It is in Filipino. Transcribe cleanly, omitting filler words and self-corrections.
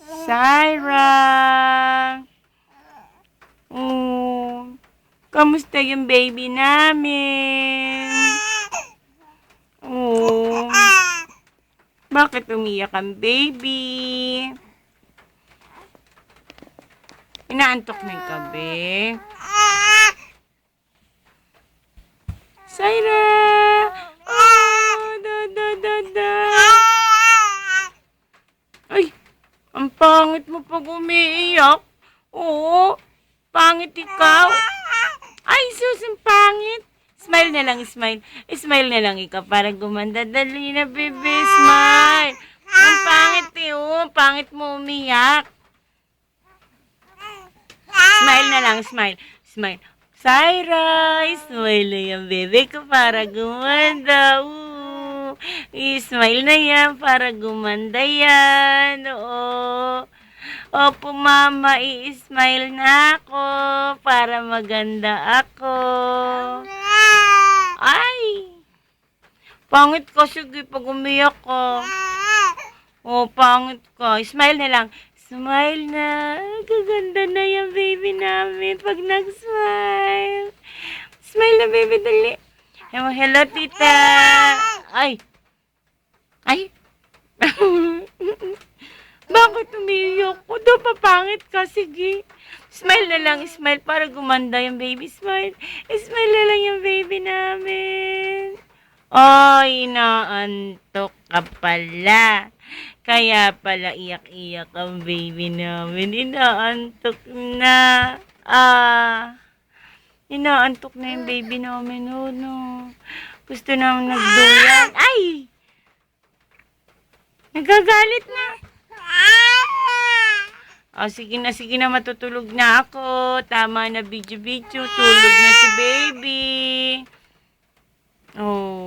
Syra! Oh, kamusta yung baby namin? Oh, bakit umiyak ang baby? Inaantok na yung gabi. Syra! Oh, da. Ay, ang pangit mo pag umiiyak. Oo, pangit ikaw. Ay, sus, ang pangit. Smile na lang, smile. Smile na lang ikaw para gumanda. Dali na, bebe, smile. Ang pangit eh, oh. Pangit mo umiyak. Smile na lang, smile. Smile. Syra, smile na yan, bebe ko para gumanda. Smile na yan para gumanda yan. Oo. Opo, mama, i-smile na ako para maganda ako. Ay! Pangit ka, sige, pag umiyak ka. Oh, pangit ka. Smile na lang. Smile na. Gaganda na yung baby namin pag nag-smile. Smile na, baby, dali. Hello, tita. Ay. Ay. Bakit umiiyak ko? Daw papangit ka. Sige. Smile na lang. Smile para gumanda yung baby. Smile. Smile na lang yung baby namin. Ay, inaantok ka pala. Kaya pala iyak-iyak ang baby namin. Inaantok na. Inaantok na yung baby namin. Oh, no. Gusto namin nagduyan. Ay! Nagagalit na. Sige na, matutulog na ako. Tama na, video. Tulog na si baby. Oh.